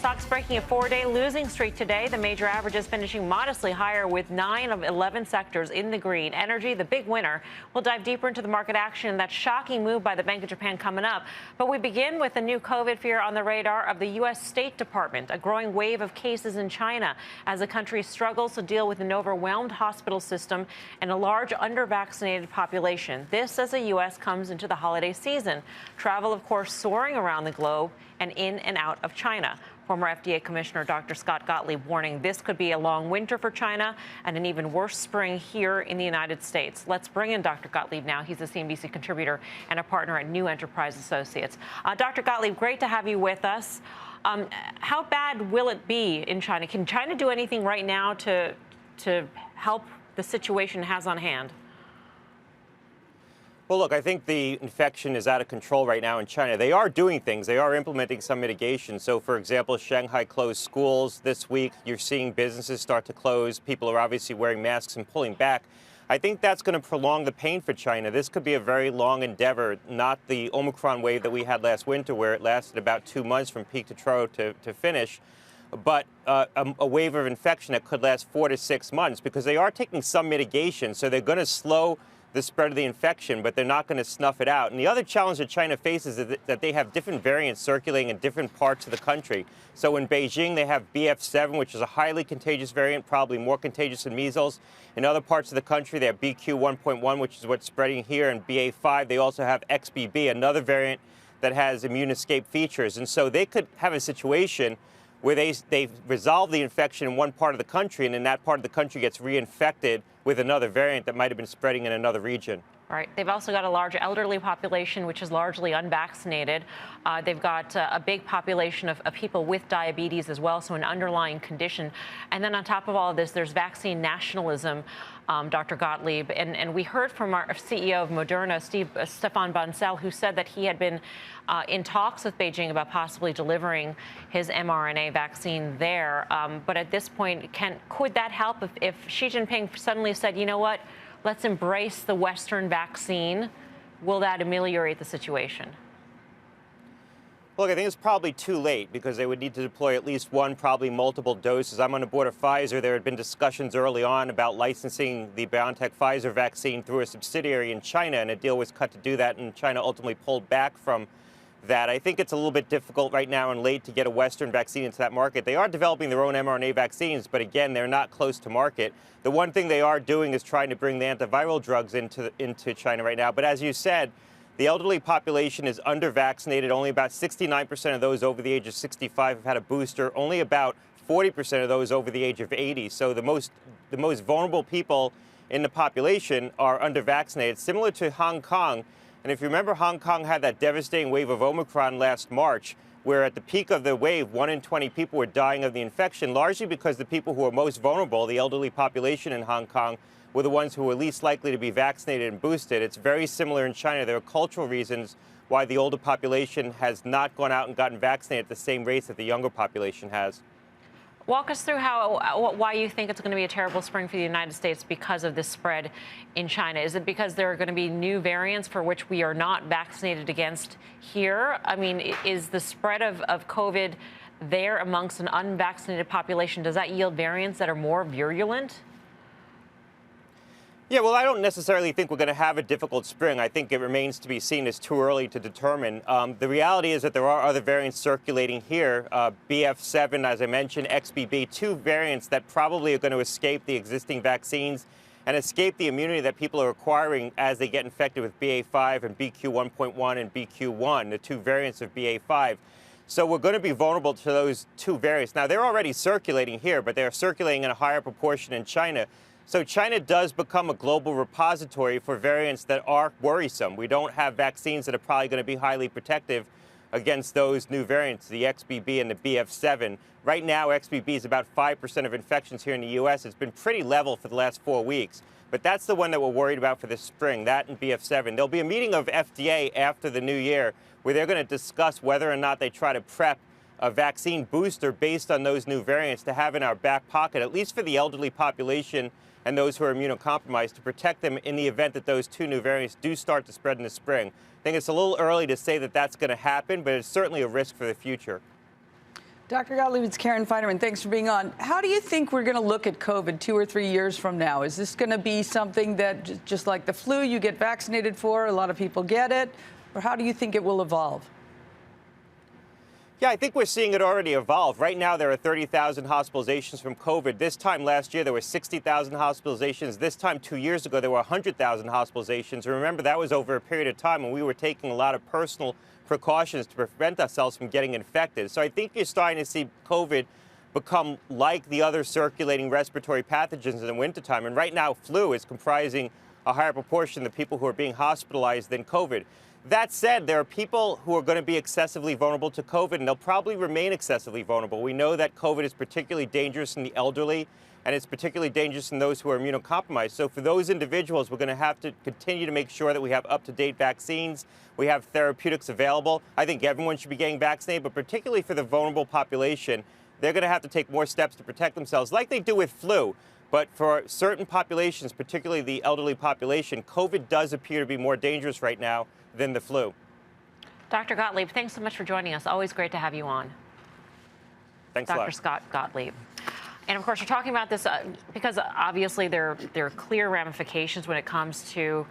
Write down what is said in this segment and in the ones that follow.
Stocks breaking a 4-day losing streak today. The major averages finishing modestly higher with 9 of 11 sectors in the green. Energy, the big winner. We'll dive deeper into the market action and that shocking move by the Bank of Japan coming up. But we begin with a new COVID fear on the radar of the U.S. State Department, a growing wave of cases in China as the country struggles to deal with an overwhelmed hospital system and a large under-vaccinated population. This as the U.S. comes into the holiday season. Travel, of course, soaring around the globe and in and out of China. Former FDA Commissioner Dr. Scott Gottlieb warning this could be a long winter for China and an even worse spring here in the United States. Let's bring in Dr. Gottlieb now. He's a CNBC contributor and a partner at New Enterprise Associates. Dr. Gottlieb, great to have you with us. How bad will it be in China? Can China do anything right now to help the situation it has on hand? Well, look, I think the infection is out of control right now in China. They are doing things. They are implementing some mitigation. So, for example, Shanghai closed schools this week. You're seeing businesses start to close. People are obviously wearing masks and pulling back. I think that's going to prolong the pain for China. This could be a very long endeavor, not the Omicron wave that we had last winter, where it lasted about 2 months from peak to trough to finish, but a wave of infection that could last 4 to 6 months, because they are taking some mitigation. So they're going to slow the spread of the infection, but they're not going to snuff it out. And the other challenge that China faces is that they have different variants circulating in different parts of the country. So in Beijing, they have BF7, which is a highly contagious variant, probably more contagious than measles. In other parts of the country, they have BQ1.1, which is what's spreading here, and BA5. They also have XBB, another variant that has immune escape features. And so they could have a situation where they resolve the infection in one part of the country, and then that part of the country gets reinfected with another variant that might have been spreading in another region. Right. They've also got a large elderly population, which is largely unvaccinated. They've got a big population of people with diabetes as well, so an underlying condition. And then on top of all of this, there's vaccine nationalism, Dr. Gottlieb. And we heard from our CEO of Moderna, Stefan Bancel, who said that he had been in talks with Beijing about possibly delivering his mRNA vaccine there. But at this point, could that help if Xi Jinping suddenly said, you know what, let's embrace the Western vaccine? Will that ameliorate the situation? Look, I think it's probably too late, because they would need to deploy at least one, probably multiple doses. I'm on the board of Pfizer. There had been discussions early on about licensing the BioNTech-Pfizer vaccine through a subsidiary in China, and a deal was cut to do that, and China ultimately pulled back from that. I think it's a little bit difficult right now and late to get a Western vaccine into that market. They are developing their own mRNA vaccines, but again, they're not close to market. The one thing they are doing is trying to bring the antiviral drugs into China right now. But as you said, the elderly population is under-vaccinated. Only about 69% of those over the age of 65 have had a booster. Only about 40% of those over the age of 80. So the most vulnerable people in the population are under-vaccinated, similar to Hong Kong. And if you remember, Hong Kong had that devastating wave of Omicron last March, where at the peak of the wave, 1 in 20 people were dying of the infection, largely because the people who were most vulnerable, the elderly population in Hong Kong, were the ones who were least likely to be vaccinated and boosted. It's very similar in China. There are cultural reasons why the older population has not gone out and gotten vaccinated at the same rates that the younger population has. Walk us through why you think it's going to be a terrible spring for the United States because of this spread in China. Is it because there are going to be new variants for which we are not vaccinated against here? I mean, is the spread of COVID there amongst an unvaccinated population, does that yield variants that are more virulent? Yeah, well, I don't necessarily think we're going to have a difficult spring. I think it remains to be seen. It's too early to determine. The reality is that there are other variants circulating here. BF7, as I mentioned, XBB, 2 variants that probably are going to escape the existing vaccines and escape the immunity that people are acquiring as they get infected with BA5 and BQ1.1 and BQ1, the 2 variants of BA5. So we're going to be vulnerable to those 2 variants. Now, they're already circulating here, but they're circulating in a higher proportion in China. So China does become a global repository for variants that are worrisome. We don't have vaccines that are probably going to be highly protective against those new variants, the XBB and the BF7. Right now, XBB is about 5% of infections here in the U.S. It's been pretty level for the last 4 weeks. But that's the one that we're worried about for this spring, that and BF7. There'll be a meeting of FDA after the new year where they're going to discuss whether or not they try to prep a vaccine booster based on those new variants to have in our back pocket, at least for the elderly population and those who are immunocompromised, to protect them in the event that those 2 new variants do start to spread in the spring. I think it's a little early to say that that's going to happen, but it's certainly a risk for the future. Dr. Gottlieb, it's Karen Feinerman. Thanks for being on. How do you think we're going to look at COVID 2 or 3 years from now? Is this going to be something that, just like the flu, you get vaccinated for, a lot of people get it? Or how do you think it will evolve? Yeah, I think we're seeing it already evolve. Right now, there are 30,000 hospitalizations from COVID. This time last year, there were 60,000 hospitalizations. This time 2 years ago, there were 100,000 hospitalizations. And remember, that was over a period of time when we were taking a lot of personal precautions to prevent ourselves from getting infected. So I think you're starting to see COVID become like the other circulating respiratory pathogens in the wintertime. And right now, flu is comprising a higher proportion of the people who are being hospitalized than COVID. That said, there are people who are going to be excessively vulnerable to COVID, and they'll probably remain excessively vulnerable. We know that COVID is particularly dangerous in the elderly, and it's particularly dangerous in those who are immunocompromised. So for those individuals, we're going to have to continue to make sure that we have up-to-date vaccines, we have therapeutics available. I think everyone should be getting vaccinated, but particularly for the vulnerable population, they're going to have to take more steps to protect themselves, like they do with flu. But for certain populations, particularly the elderly population, COVID does appear to be more dangerous right now than the flu. Dr. Gottlieb, thanks so much for joining us. Always great to have you on. Thanks a lot. Dr. Scott Gottlieb. And of course, we're talking about this because obviously there are clear ramifications when it comes to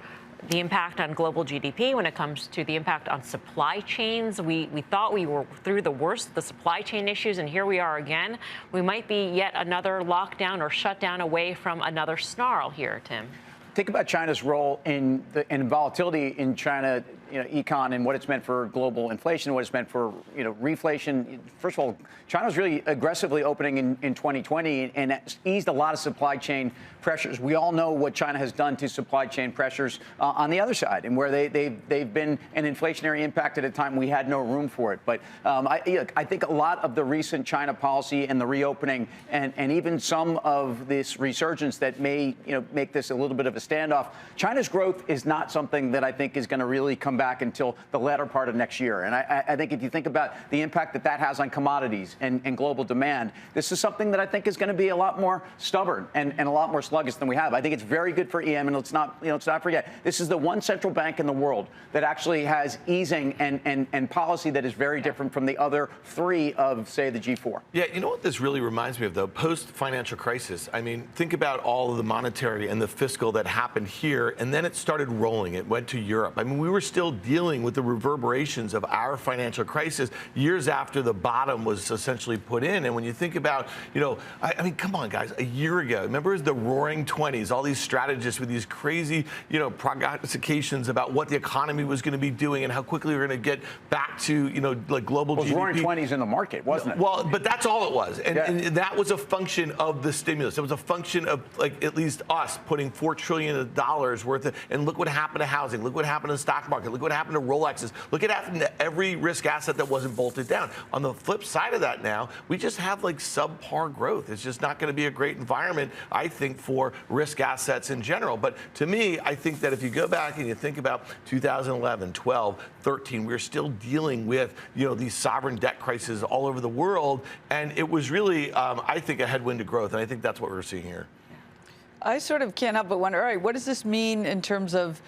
the impact on global GDP, when it comes to the impact on supply chains. We thought we were through the worst of the supply chain issues, and here we are again. We might be yet another lockdown or shutdown away from another snarl here, Tim. Think about China's role in volatility in China, econ, and what it's meant for global inflation, what it's meant for, reflation. First of all, China's really aggressively opening in 2020 and eased a lot of supply chain pressures. We all know what China has done to supply chain pressures on the other side, and where they've been an inflationary impact at a time we had no room for it. But I think a lot of the recent China policy and the reopening, and even some of this resurgence that may make this a little bit of a standoff. China's growth is not something that I think is going to really come back until the latter part of next year. And I think if you think about the impact that has on commodities and global demand, this is something that I think is going to be a lot more stubborn and a lot more sluggish than we have. I think it's very good for EM, and let's not forget, this is the one central bank in the world that actually has easing and policy that is very different from the other three of, say, the G4. Yeah, you know what this really reminds me of, though? Post-financial crisis. I mean, think about all of the monetary and the fiscal that happened here, and then it started rolling. It went to Europe. I mean, we were still dealing with the reverberations of our financial crisis years after the bottom was essentially put in. And when you think about, I mean, come on, guys, a year ago, remember the roaring 20s, all these strategists with these crazy, prognostications about what the economy was going to be doing and how quickly we were going to get back to, like global GDP. It was roaring 20s in the market, wasn't it? Well, but that's all it was. And that was a function of the stimulus. It was a function of, like, at least us putting $4 trillion worth of, and look what happened to housing. Look what happened to the stock market. Look what happened to Rolexes. Look what happened to every risk asset that wasn't bolted down. On the flip side of that now, we just have like subpar growth. It's just not going to be a great environment, I think, for risk assets in general. But to me, I think that if you go back and you think about 2011, 12, 13, we're still dealing with, these sovereign debt crises all over the world. And it was really, I think, a headwind to growth. And I think that's what we're seeing here. I sort of can't help but wonder, all right, what does this mean in terms of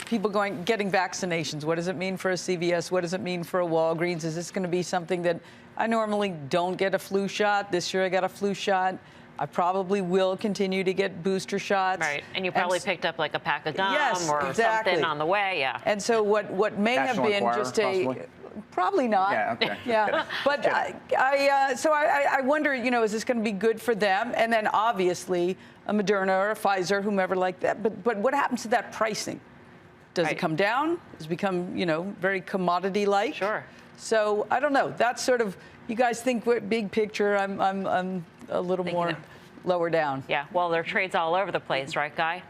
people getting vaccinations? What does it mean for a CVS? What does it mean for a Walgreens? Is this going to be something that I normally don't get a flu shot? This year I got a flu shot. I probably will continue to get booster shots. Right, and you probably picked up like a pack of gum or exactly. something on the way, yeah. And so what may National have been Enquirer, just possibly? Probably not. Yeah, okay. Yeah, but I wonder, is this going to be good for them? And then obviously a Moderna or a Pfizer, whomever like that. But what happens to that pricing? Does it come down? Does it become, very commodity-like? Sure. So I don't know. That's sort of, you guys think big picture. I'm a little more lower down. Yeah. Well, there are trades all over the place, right, Guy?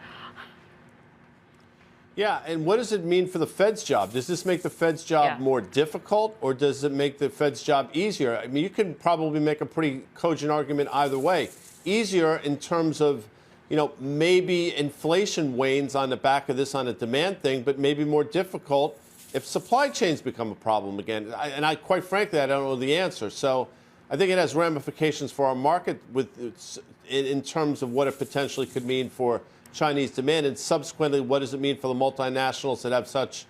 Yeah, and what does it mean for the Fed's job? Does this make the Fed's job more difficult, or does it make the Fed's job easier? I mean, you can probably make a pretty cogent argument either way. Easier in terms of, maybe inflation wanes on the back of this on a demand thing, but maybe more difficult if supply chains become a problem again. And quite frankly, I don't know the answer. So I think it has ramifications for our market in terms of what it potentially could mean for Chinese demand, and subsequently, what does it mean for the multinationals that have such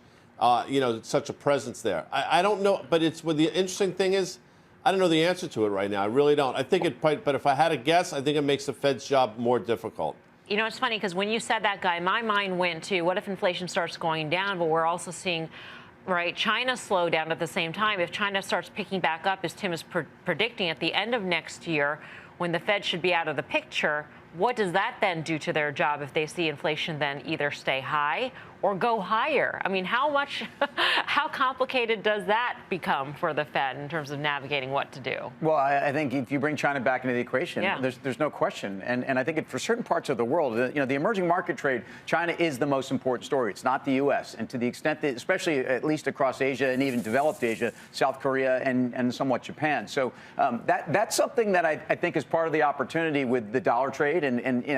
a presence there? I don't know, but the interesting thing is, I don't know the answer to it right now. I really don't. I think it, but if I had to guess, I think it makes the Fed's job more difficult. You know, it's funny because when you said that, Guy, my mind went to what if inflation starts going down, but we're also seeing, right, China slow down at the same time. If China starts picking back up, as Tim is predicting, at the end of next year, when the Fed should be out of the picture, what does that then do to their job if they see inflation then either stay high or go higher? I mean, how complicated does that become for the Fed in terms of navigating what to do? Well, I think if you bring China back into the equation, yeah, there's no question. And I think for certain parts of the world, the emerging market trade, China is the most important story. It's not the U.S. And to the extent that, especially at least across Asia and even developed Asia, South Korea and somewhat Japan. So that's something that I think is part of the opportunity with the dollar trade. And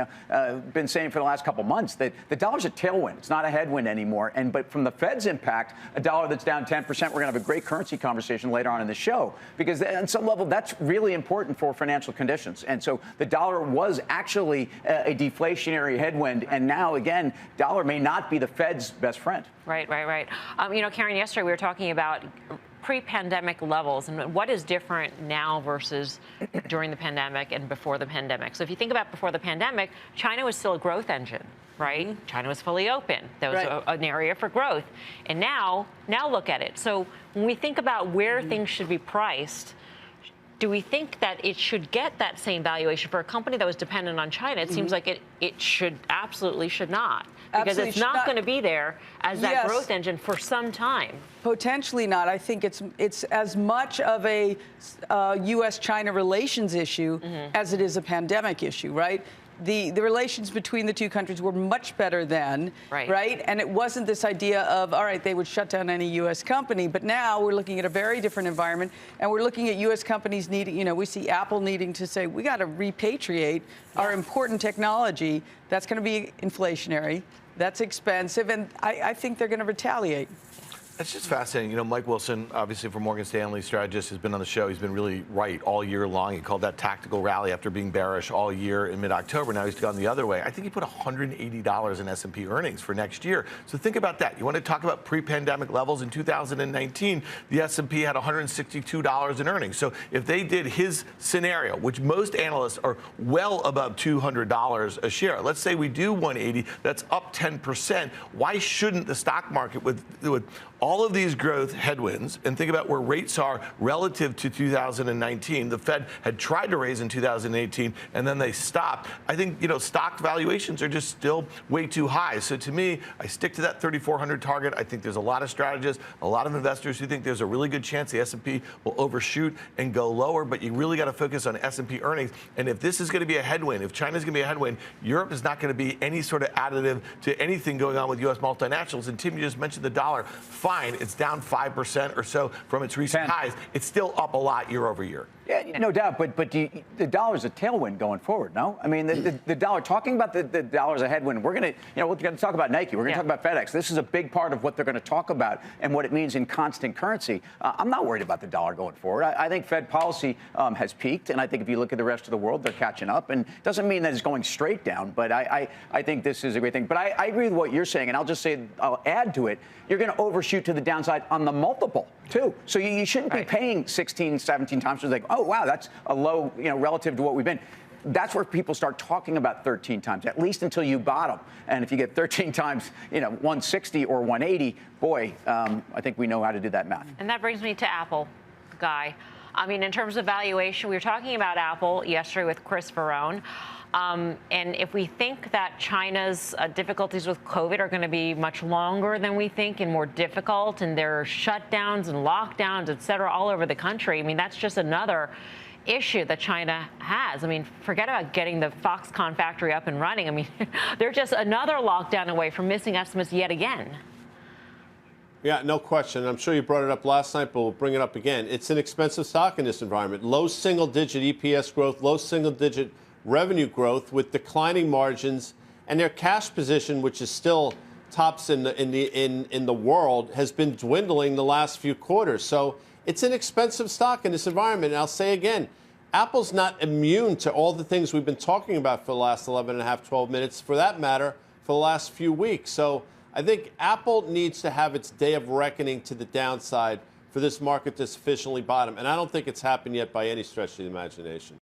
been saying for the last couple months that the dollar's a tailwind. It's not a headwind anymore. But from the Fed's impact, a dollar that's down 10%, we're going to have a great currency conversation later on in the show, because on some level that's really important for financial conditions. And so the dollar was actually a deflationary headwind. And now, again, dollar may not be the Fed's best friend. Right. Karen, yesterday we were talking about pre-pandemic levels and what is different now versus during the pandemic and before the pandemic. So if you think about before the pandemic, China was still a growth engine, right? Mm-hmm. China was fully open. There was an area for growth. And now look at it. So when we think about where things should be priced, do we think that it should get that same valuation for a company that was dependent on China? It seems like it absolutely should not. Because it's not going to be there as that growth engine for some time. Potentially not. I think it's as much of a U.S.-China relations issue as it is a pandemic issue, right? The relations between the two countries were much better then, right? And it wasn't this idea of, all right, they would shut down any U.S. company. But now we're looking at a very different environment, and we're looking at U.S. companies needing, we see Apple needing to say, we got to repatriate our important technology. That's going to be inflationary. That's expensive, and I think they're going to retaliate. It's just fascinating. Mike Wilson, obviously from Morgan Stanley, strategist, has been on the show. He's been really right all year long. He called that tactical rally after being bearish all year in mid-October. Now he's gone the other way. I think he put $180 in S&P earnings for next year. So think about that. You want to talk about pre-pandemic levels? In 2019, the S&P had $162 in earnings. So if they did his scenario, which most analysts are well above $200 a share, let's say we do 180, that's up 10%. Why shouldn't the stock market with all of these growth headwinds, and think about where rates are relative to 2019. The Fed had tried to raise in 2018, and then they stopped. I think, stock valuations are just still way too high. So to me, I stick to that 3,400 target. I think there's a lot of strategists, a lot of investors who think there's a really good chance the S&P will overshoot and go lower, but you really got to focus on S&P earnings. And if this is going to be a headwind, if China's going to be a headwind, Europe is not going to be any sort of additive to anything going on with U.S. multinationals. And Tim, you just mentioned the dollar. Fine, it's down 5% or so from its recent highs. It's still up a lot year over year. Yeah, no doubt. But the dollar's a tailwind going forward, no? I mean, the dollar, talking about the dollar's a headwind, we're going to talk about Nike. We're going to talk about FedEx. This is a big part of what they're going to talk about and what it means in constant currency. I'm not worried about the dollar going forward. I think Fed policy has peaked. And I think if you look at the rest of the world, they're catching up. And it doesn't mean that it's going straight down. But I think this is a great thing. But I agree with what you're saying. And I'll add to it. You're going to overshoot to the downside on the multiple, too. So you shouldn't be paying 16, 17 times. It's like, oh, wow, that's a low, relative to what we've been. That's where people start talking about 13 times, at least until you bottom. And if you get 13 times, 160 or 180, boy, I think we know how to do that math. And that brings me to Apple, Guy. I mean, in terms of valuation, we were talking about Apple yesterday with Chris Verone. And if we think that China's difficulties with COVID are going to be much longer than we think and more difficult, and there are shutdowns and lockdowns, et cetera, all over the country, I mean, that's just another issue that China has. I mean, forget about getting the Foxconn factory up and running. I mean, they're just another lockdown away from missing estimates yet again. Yeah, no question. I'm sure you brought it up last night, but we'll bring it up again. It's an expensive stock in this environment. Low single-digit EPS growth, low single-digit revenue growth with declining margins, and their cash position, which is still tops in the world, has been dwindling the last few quarters. So it's an expensive stock in this environment. And I'll say again, Apple's not immune to all the things we've been talking about for the last 11 and a half, 12 minutes, for that matter, for the last few weeks. So I think Apple needs to have its day of reckoning to the downside for this market to sufficiently bottom. And I don't think it's happened yet by any stretch of the imagination.